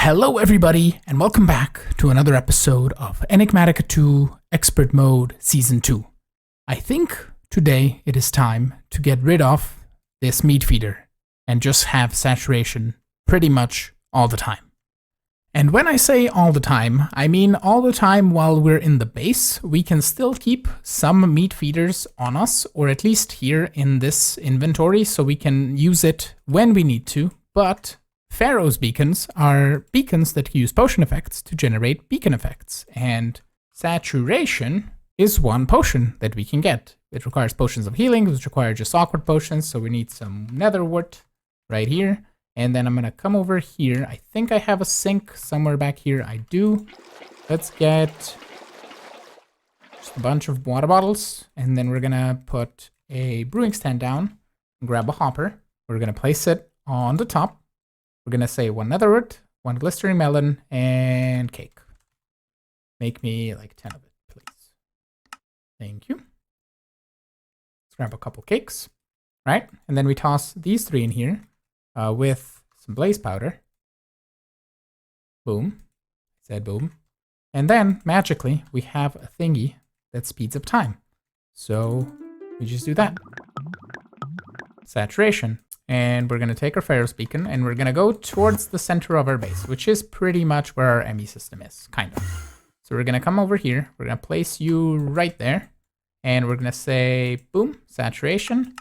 Hello everybody, and welcome back to another episode of Enigmatica 2 Expert Mode Season 2. I think today it is time to get rid of this meat feeder and just have saturation pretty much all the time. And when I say all the time, I mean all the time while we're in the base. We can still keep some meat feeders on us, or at least here in this inventory, so we can use it when we need to, but Pharaoh's beacons are beacons that use potion effects to generate beacon effects, and saturation is one potion that we can get. It requires potions of healing, which require just awkward potions, so we need some netherwort right here. And then I'm gonna come over here. I think I have a sink somewhere back here. I do. Let's get just a bunch of water bottles, and then we're gonna put a brewing stand down and grab a hopper. We're gonna place it on the top. We're gonna say one netherwort, one glistering melon, and cake. Make me like 10 of it, please. Thank you. Let's grab a couple cakes, right? And then we toss these three in here with some blaze powder. Boom. I said boom. And then magically we have a thingy that speeds up time. So we just do that. Saturation. And we're going to take our Pharaoh's beacon and we're going to go towards the center of our base, which is pretty much where our ME system is, kind of. So we're going to come over here. We're going to place you right there. And we're going to say, boom, saturation.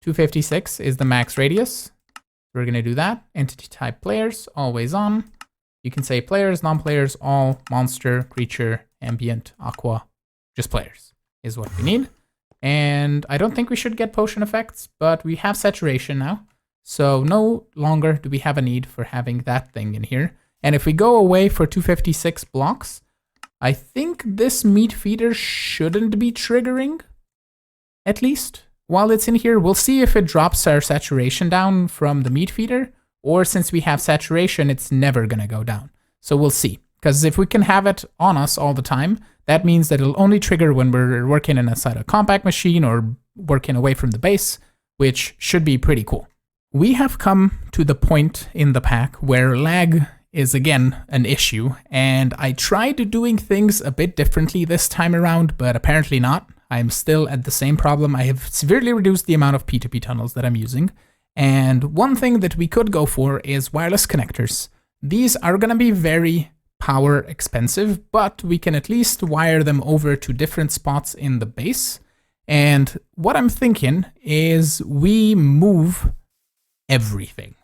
256 is the max radius. We're going to do that. Entity type players, always on. You can say players, non-players, all, monster, creature, ambient, aqua, just players is what we need. And I don't think we should get potion effects, but we have saturation now. So no longer do we have a need for having that thing in here. And if we go away for 256 blocks, I think this meat feeder shouldn't be triggering, at least. While it's in here, we'll see if it drops our saturation down from the meat feeder, or since we have saturation, it's never gonna go down. So we'll see. Because if we can have it on us all the time, that means that it'll only trigger when we're working inside a compact machine or working away from the base, which should be pretty cool. We have come to the point in the pack where lag is again an issue, and I tried doing things a bit differently this time around, but apparently not. I'm still at the same problem. I have severely reduced the amount of P2P tunnels that I'm using, and one thing that we could go for is wireless connectors. These are going to be very power expensive, but we can at least wire them over to different spots in the base. And what I'm thinking is we move everything,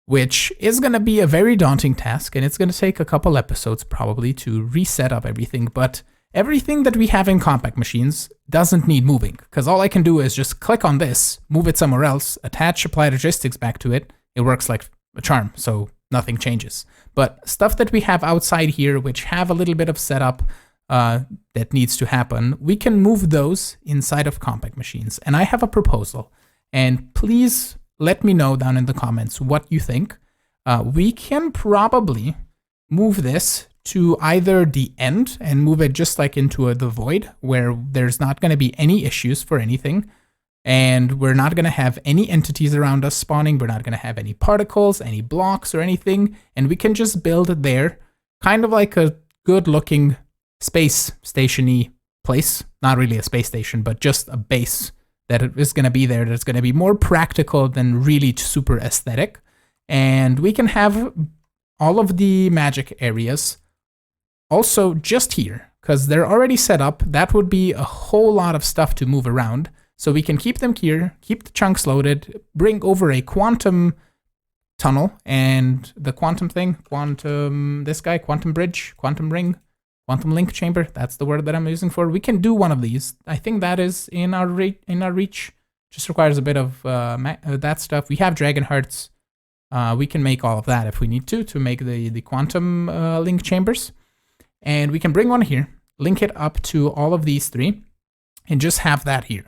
which is going to be a very daunting task, and it's going to take a couple episodes probably to reset up everything. But everything that we have in compact machines doesn't need moving, because all I can do is just click on this, move it somewhere else, attach applied logistics back to it. It works like a charm, so nothing changes. But stuff that we have outside here, which have a little bit of setup that needs to happen, we can move those inside of compact machines. And I have a proposal, and please let me know down in the comments what you think. We can probably move this to either the end and move it just like into the void, where there's not going to be any issues for anything. And we're not going to have any entities around us spawning. We're not going to have any particles, any blocks or anything. And we can just build there, kind of like a good looking space station-y place. Not really a space station, but just a base that is going to be there. That's going to be more practical than really super aesthetic. And we can have all of the magic areas also just here, because they're already set up. That would be a whole lot of stuff to move around. So we can keep them here, keep the chunks loaded, bring over a quantum tunnel and the quantum thing, quantum bridge, quantum ring, quantum link chamber. That's the word that I'm using for. We can do one of these. I think that is in our reach. Just requires a bit of that stuff. We have dragon hearts. We can make all of that if we need to make the quantum link chambers. And we can bring one here, link it up to all of these three, and just have that here.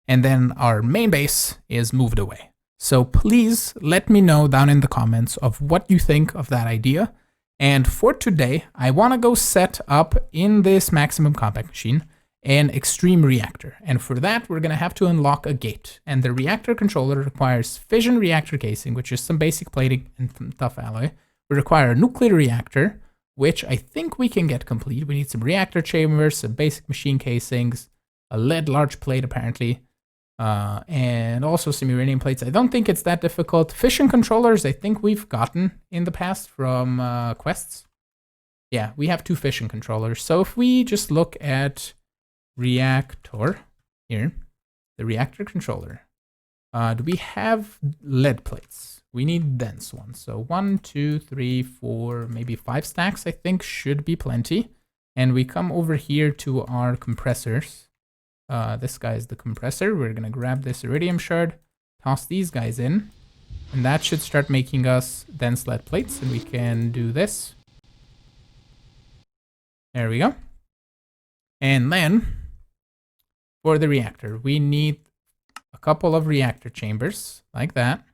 And then our main base is moved away. So please let me know down in the comments of what you think of that idea. And for today, I want to go set up in this maximum compact machine an extreme reactor. And for that, we're going to have to unlock a gate. And the reactor controller requires fission reactor casing, which is some basic plating and some tough alloy, we require a nuclear reactor, which I think we can get complete. We need some reactor chambers, some basic machine casings, a lead large plate apparently, and also some uranium plates. I don't think it's that difficult. Fission controllers, I think we've gotten in the past from quests. Yeah, we have 2 fission controllers. So if we just look at Reactor here, the reactor controller, do we have lead plates? We need dense ones. So 1, 2, 3, 4, maybe 5 stacks, I think should be plenty. And we come over here to our compressors. This guy is the compressor. We're going to grab this iridium shard, toss these guys in, and that should start making us dense lead plates. And we can do this. There we go. And then for the reactor, we need a couple of reactor chambers like that.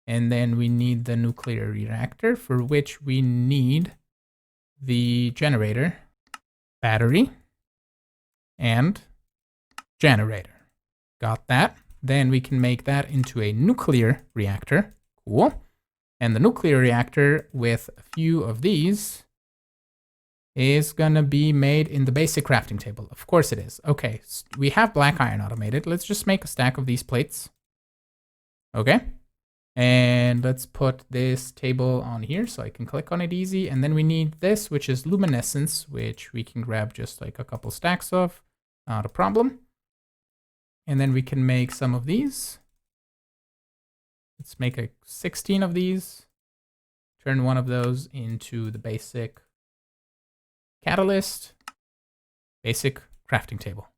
And then we need the nuclear reactor, for which we need the generator, battery, and generator. Got that. Then we can make that into a nuclear reactor. Cool. And the nuclear reactor with a few of these is gonna be made in the basic crafting table. Of course it is. Okay, so we have black iron automated. Let's just make a stack of these plates. Okay. And let's put this table on here so I can click on it easy. And then we need this, which is luminescence, which we can grab just like a couple stacks of. Not a problem. And then we can make some of these. Let's make a 16 of these. Turn one of those into the basic catalyst, basic crafting table.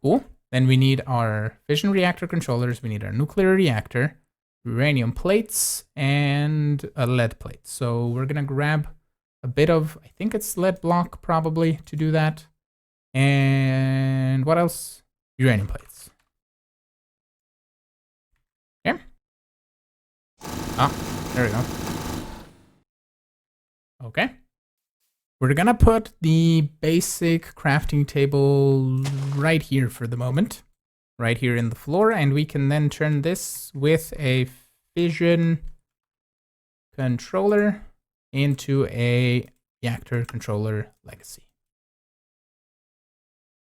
Cool. Then we need our fission reactor controllers. We need our nuclear reactor, uranium plates, and a lead plate. So we're going to grab a bit of, I think it's lead block probably to do that. And what else? Uranium plates. Okay. There we go. Okay. We're gonna put the basic crafting table right here for the moment, right here in the floor, and we can then turn this with a fission controller into a reactor controller legacy.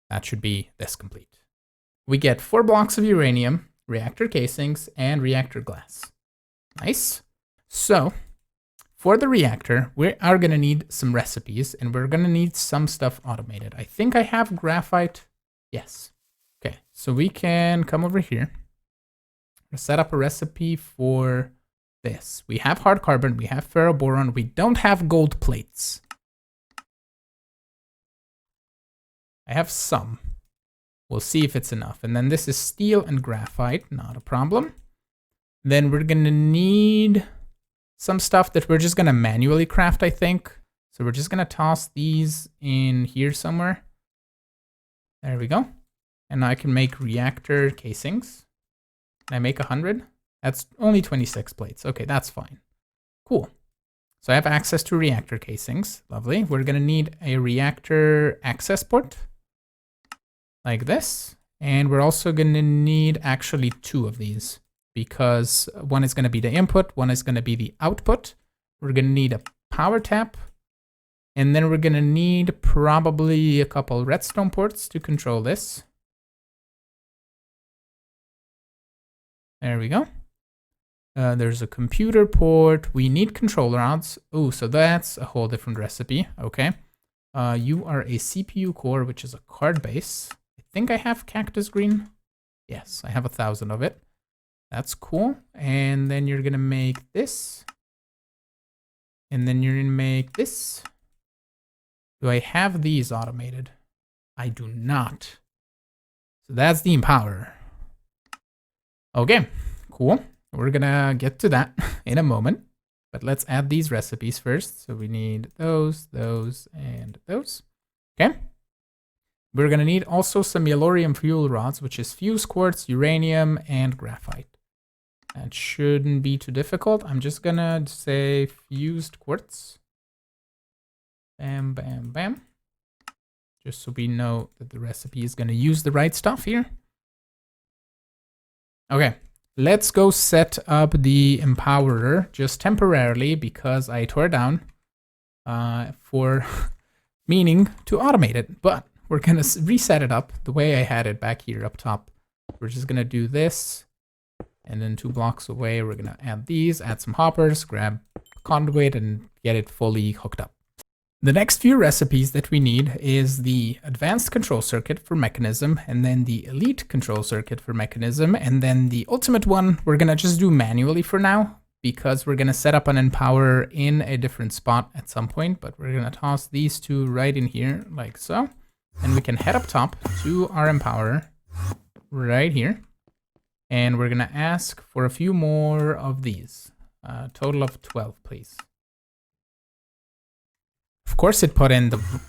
That should be this complete. We get 4 blocks of uranium, reactor casings, and reactor glass. Nice. So for the reactor, we are going to need some recipes, and we're going to need some stuff automated. I think I have graphite. Yes. Okay, so we can come over here, set up a recipe for this. We have hard carbon, we have ferroboron, we don't have gold plates. I have some. We'll see if it's enough. And then this is steel and graphite, not a problem. Then we're going to need some stuff that we're just going to manually craft, I think. So we're just going to toss these in here somewhere. There we go. And now I can make reactor casings. Can I make 100? That's only 26 plates. Okay, that's fine. Cool. So I have access to reactor casings. Lovely. We're going to need a reactor access port like this. And we're also going to need actually 2 of these, because one is going to be the input, one is going to be the output. We're going to need a power tap, and then we're going to need probably a couple redstone ports to control this. There we go. There's a computer port. We need control rods. Oh, so that's a whole different recipe. Okay. You are a CPU core, which is a card base. I think I have cactus green. Yes, I have 1,000 of it. That's cool. And then you're going to make this. And then you're going to make this. Do I have these automated? I do not. So that's the empowerer. Okay, cool. We're going to get to that in a moment. But let's add these recipes first. So we need those, and those. Okay. We're going to need also some yellorium fuel rods, which is fused quartz, uranium, and graphite. That shouldn't be too difficult. I'm just gonna say fused quartz. Bam, bam, bam. Just so we know that the recipe is gonna use the right stuff here. Okay, let's go set up the empowerer just temporarily because I tore it down for meaning to automate it. But we're going to reset it up the way I had it back here up top. We're just going to do this. And then 2 blocks away, we're going to add these, add some hoppers, grab conduit, and get it fully hooked up. The next few recipes that we need is the advanced control circuit for mechanism, and then the elite control circuit for mechanism, and then the ultimate one we're going to just do manually for now, because we're going to set up an empower in a different spot at some point, but we're going to toss these 2 right in here, like so. And we can head up top to our empower right here. And we're going to ask for a few more of these. Total of 12, please. Of course it put in the...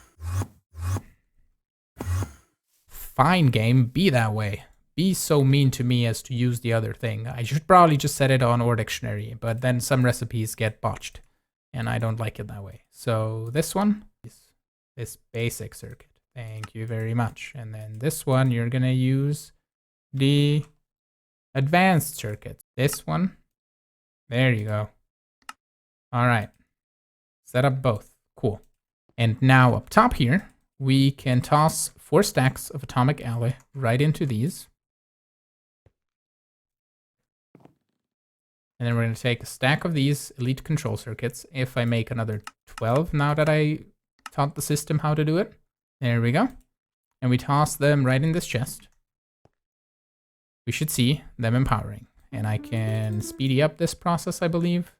Fine game, be that way. Be so mean to me as to use the other thing. I should probably just set it on or dictionary, but then some recipes get botched. And I don't like it that way. So this one is this basic circuit. Thank you very much. And then this one, you're going to use the... advanced circuits. This one. There you go. All right. Set up both. Cool. And now up top here, we can toss 4 stacks of atomic alloy right into these. And then we're going to take a stack of these elite control circuits. If I make another 12 now that I taught the system how to do it. There we go. And we toss them right in this chest. We should see them empowering. And I can speedy up this process, I believe.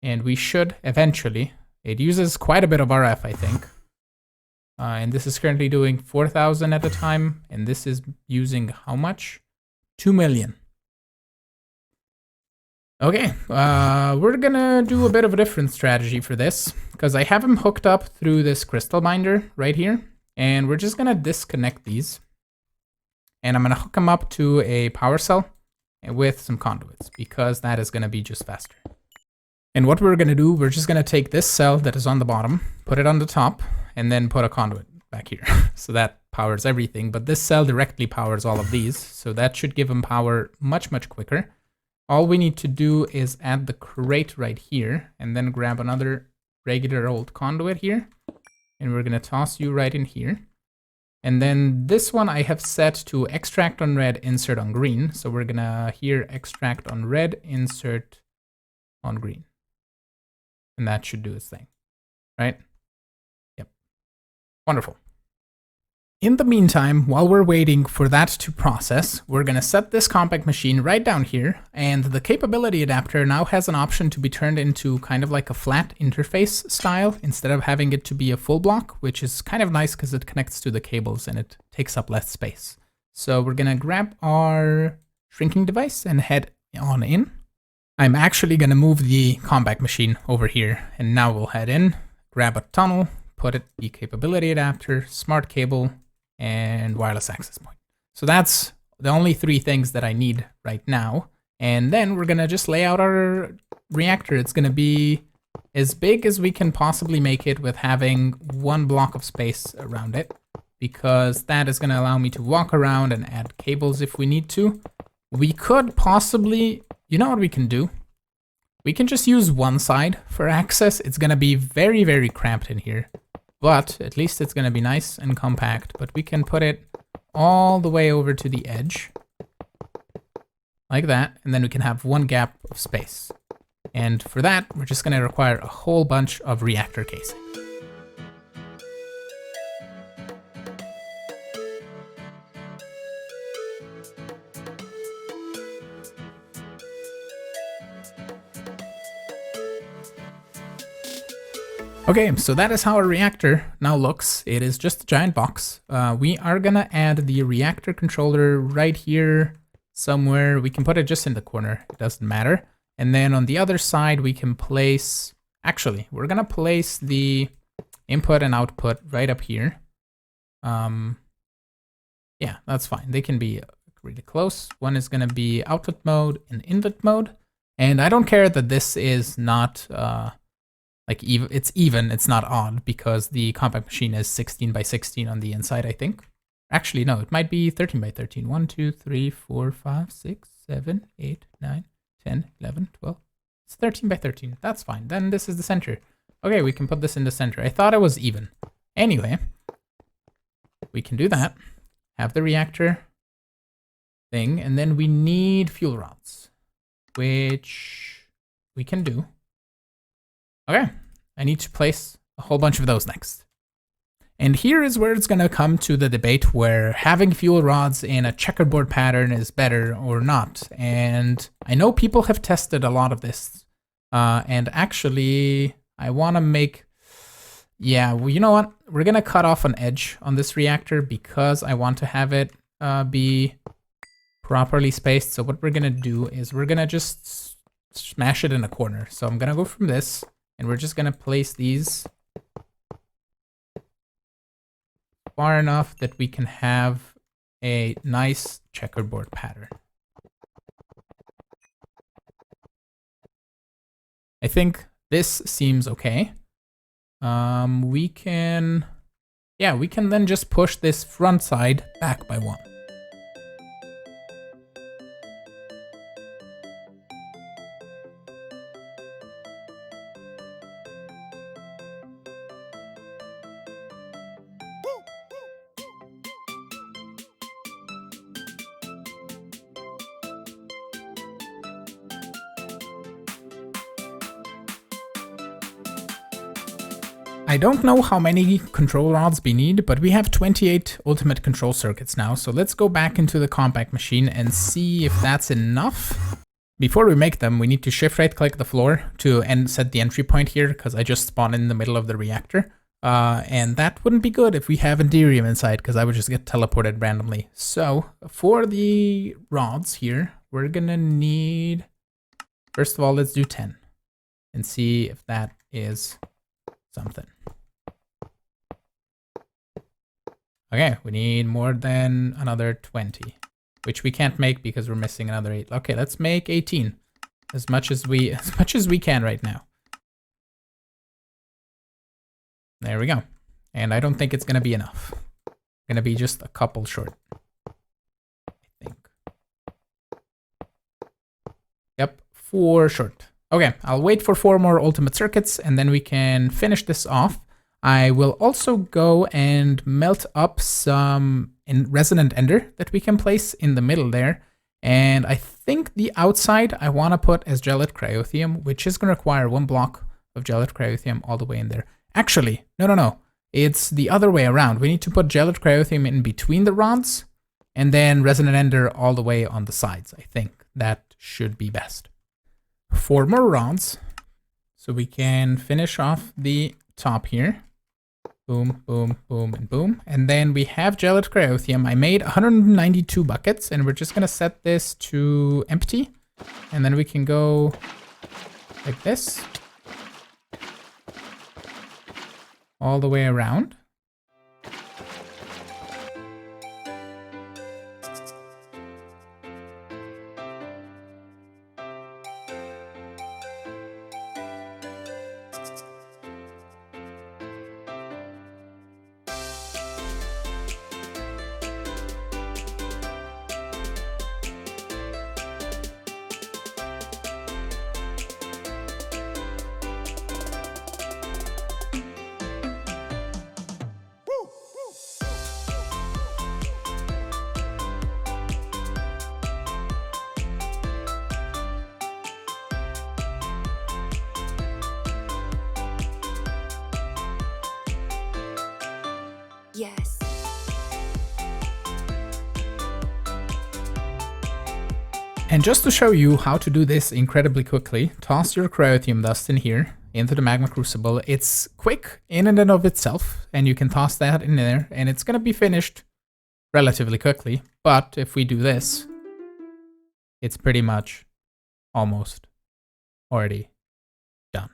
And we should eventually, it uses quite a bit of RF, I think. And this is currently doing 4,000 at a time. And this is using how much? 2 million. Okay, we're gonna do a bit of a different strategy for this. Because I have them hooked up through this crystal binder right here. And we're just gonna disconnect these. And I'm going to hook them up to a power cell with some conduits, because that is going to be just faster. And what we're going to do, we're just going to take this cell that is on the bottom, put it on the top, and then put a conduit back here. So that powers everything, but this cell directly powers all of these. So that should give them power much, much quicker. All we need to do is add the crate right here, and then grab another regular old conduit here. And we're going to toss you right in here. And then this one I have set to extract on red, insert on green. So we're gonna here extract on red, insert on green. And that should do its thing, right? Yep. Wonderful. In the meantime, while we're waiting for that to process, we're gonna set this compact machine right down here. And the capability adapter now has an option to be turned into kind of like a flat interface style instead of having it to be a full block, which is kind of nice because it connects to the cables and it takes up less space. So we're gonna grab our shrinking device and head on in. I'm actually gonna move the compact machine over here, and now we'll head in, grab a tunnel, put it the capability adapter, smart cable, and wireless access point. So that's the only 3 things that I need right now. And then we're gonna just lay out our reactor. It's gonna be as big as we can possibly make it with having 1 block of space around it, because that is gonna allow me to walk around and add cables if we need to. We could possibly, you know what we can do? We can just use one side for access. It's gonna be very, very cramped in here. But at least it's going to be nice and compact. But we can put it all the way over to the edge. Like that. And then we can have 1 gap of space. And for that, we're just going to require a whole bunch of reactor casing. Okay, so that is how our reactor now looks. It is just a giant box. We are gonna add the reactor controller right here somewhere. We can put it just in the corner, it doesn't matter. And then on the other side, we can place, actually, we're gonna place the input and output right up here. Yeah, that's fine. They can be really close. One is gonna be output mode and input mode. And I don't care that this is not, it's even, it's not odd, because the compact machine is 16 by 16 on the inside, I think. Actually, no, it might be 13 by 13. 1, 2, 3, 4, 5, 6, 7, 8, 9, 10, 11, 12. It's 13 by 13. That's fine. Then this is the center. Okay, we can put this in the center. I thought it was even. Anyway, we can do that. Have the reactor thing, and then we need fuel rods, which we can do. Okay, I need to place a whole bunch of those next. And here is where it's gonna come to the debate where having fuel rods in a checkerboard pattern is better or not. And I know people have tested a lot of this. And actually, I wanna make, yeah, well, you know what? We're gonna cut off an edge on this reactor because I want to have it be properly spaced. So what we're gonna do is we're gonna just smash it in a corner. So I'm gonna go from this, and we're just gonna place these far enough that we can have a nice checkerboard pattern. I think this seems okay. We can then just push this front side back by 1. I don't know how many control rods we need, but we have 28 ultimate control circuits now. So let's go back into the compact machine and see if that's enough. Before we make them, we need to shift right click the floor to set the entry point here, because I just spawned in the middle of the reactor. And that wouldn't be good if we have Enderium inside, because I would just get teleported randomly. So for the rods here, we're gonna need, first of all, let's do 10 and see if that is something. Okay, we need more than another 20, which we can't make because we're missing another 8. Okay, let's make 18, as much as we can right now. There we go. And I don't think it's gonna be enough. Gonna be just a couple short, I think. Yep, 4 short. Okay, I'll wait for 4 more ultimate circuits and then we can finish this off. I will also go and melt up some resonant ender that we can place in the middle there. And I think the outside I want to put as gelate cryothium, which is going to require 1 block of gelate cryothium all the way in there. Actually, no. It's the other way around. We need to put gelate cryothium in between the rods and then resonant ender all the way on the sides. I think that should be best. 4 more rods, so we can finish off the top here. Boom, boom, boom, and boom. And then we have gelate cryothium. I made 192 buckets, and we're just gonna set this to empty. And then we can go like this, all the way around. Yes. And just to show you how to do this incredibly quickly, toss your cryothium dust in here into the magma crucible. It's quick in and of itself, and you can toss that in there, and it's going to be finished relatively quickly. But if we do this, it's pretty much almost already done.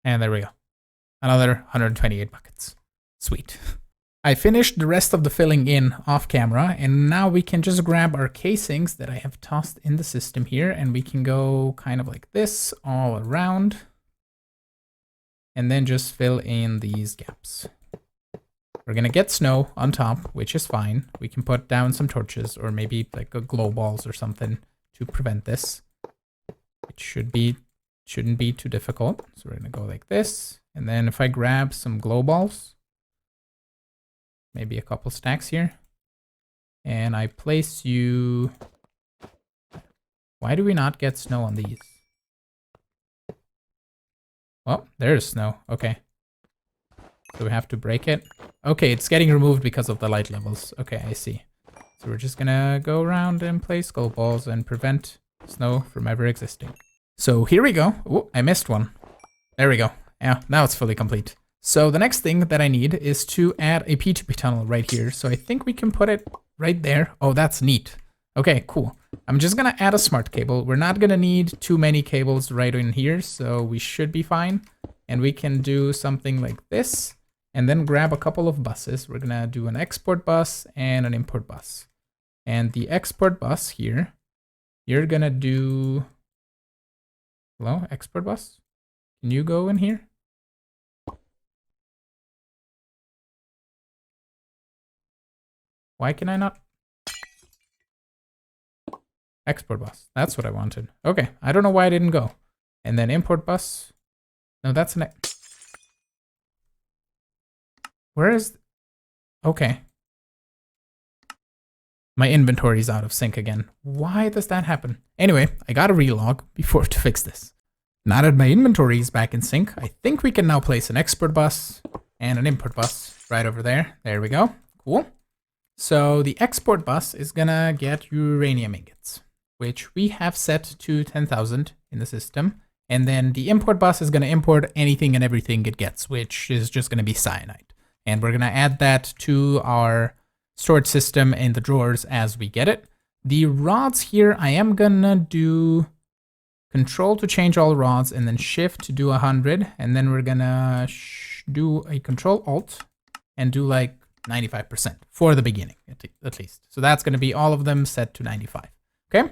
And there we go. Another 128 buckets. Sweet. I finished the rest of the filling in off camera, and now we can just grab our casings that I have tossed in the system here, and we can go kind of like this all around. and then just fill in these gaps. We're gonna get snow on top, which is fine. We can put down some torches or maybe like a glow balls or something to prevent this. It shouldn't be too difficult. So we're gonna go like this. And then if I grab some glow balls, maybe a couple stacks here, and I place you... Why do we not get snow on these? Well, there's snow. Okay. So we have to break it. Okay, it's getting removed because of the light levels. Okay, I see. So we're just gonna go around and place glow balls and prevent snow from ever existing. So here we go. Oh, I missed one. There we go. Yeah, now it's fully complete. So the next thing that I need is to add a P2P tunnel right here. So I think we can put it right there. Oh, that's neat. Okay, cool. I'm just gonna add a smart cable. We're not gonna need too many cables right in here, so we should be fine. And we can do something like this. And then grab a couple of buses. We're gonna do an export bus and an import bus. And the export bus here, you're gonna do... Hello, export bus? Can you go in here? Why can I not? Export bus, that's what I wanted. Okay, I don't know why I didn't go. And then import bus. No, that's an... Where is... Okay. My inventory is out of sync again. Why does that happen? Anyway, I got a relog before to fix this. Now that my inventory is back in sync, I think we can now place an export bus and an import bus right over there. There we go. Cool. So the export bus is gonna get uranium ingots, which we have set to 10,000 in the system. And then the import bus is gonna import anything and everything it gets, which is just gonna be cyanide. And we're gonna add that to our storage system in the drawers as we get it. The rods here, I am gonna do control to change all rods and then shift to do 100. And then we're gonna do a control alt and do like 95% for the beginning, at least. So that's gonna be all of them set to 95, okay?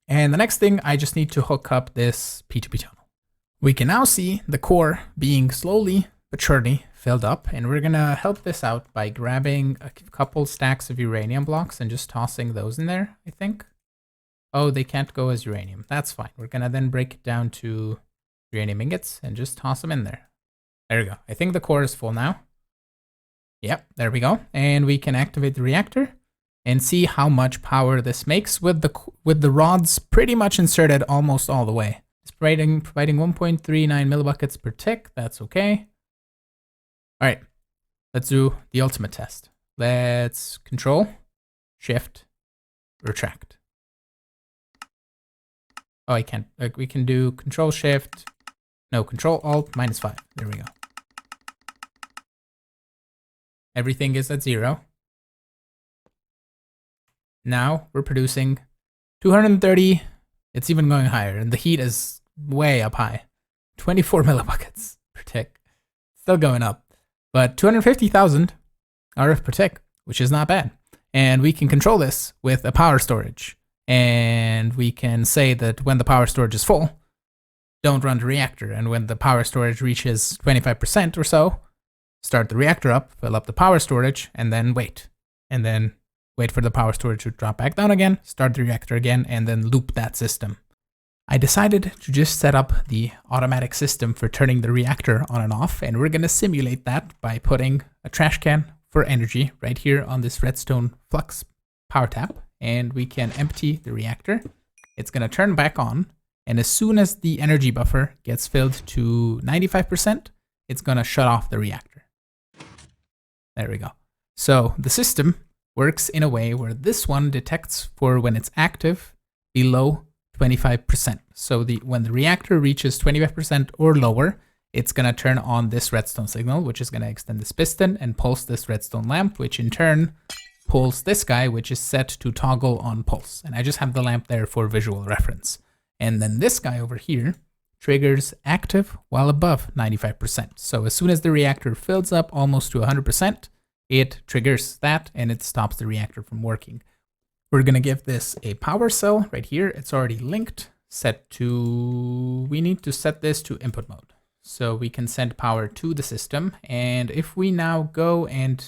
And the next thing, I just need to hook up this P2P tunnel. We can now see the core being slowly but surely filled up, and we're gonna help this out by grabbing a couple stacks of uranium blocks and just tossing those in there, I think. Oh, they can't go as uranium. That's fine. We're gonna then break it down to uranium ingots and just toss them in there. There we go. I think the core is full now. Yep, there we go. And we can activate the reactor and see how much power this makes with the rods pretty much inserted almost all the way. It's providing 1.39 millibuckets per tick. That's okay. All right, let's do the ultimate test. Let's control, shift, retract. Oh, I can't. Like, we can do control shift, no, control alt -5. There we go. Everything is at 0. Now we're producing 230. It's even going higher, and the heat is way up high. 24 millibuckets per tick. Still going up. But 250,000 RF per tick, which is not bad. And we can control this with a power storage. And we can say that when the power storage is full, don't run the reactor. And when the power storage reaches 25% or so, start the reactor up, fill up the power storage, and then wait. And then wait for the power storage to drop back down again, start the reactor again, and then loop that system. I decided to just set up the automatic system for turning the reactor on and off, and we're gonna simulate that by putting a trash can for energy right here on this redstone flux power tap, and we can empty the reactor. It's gonna turn back on, and as soon as the energy buffer gets filled to 95%, it's gonna shut off the reactor. There we go. So the system works in a way where this one detects for when it's active below 25%. So when the reactor reaches 25% or lower, it's gonna turn on this redstone signal, which is gonna extend this piston and pulse this redstone lamp, which in turn pulls this guy, which is set to toggle on pulse. And I just have the lamp there for visual reference. And then this guy over here triggers active while above 95%. So as soon as the reactor fills up almost to 100%, it triggers that and it stops the reactor from working. We're gonna give this a power cell right here. It's already linked, set to, we need to set this to input mode. so we can send power to the system. And if we now go and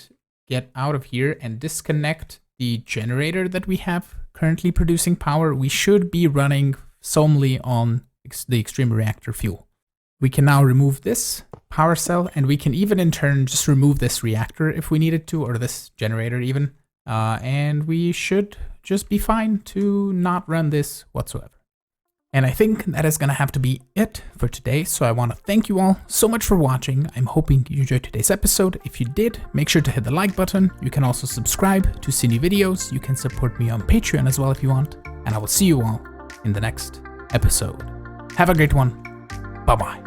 get out of here and disconnect the generator that we have currently producing power, we should be running solely on the Extreme Reactor fuel. We can now remove this power cell, and we can even in turn just remove this reactor if we needed to, or this generator even, and we should just be fine to not run this whatsoever. And I think that is going to have to be it for today. So I want to thank you all so much for watching. I'm hoping you enjoyed today's episode. If you did, make sure to hit the like button. You can also subscribe to see new videos. You can support me on Patreon as well if you want. And I will see you all in the next episode. Have a great one. Bye-bye.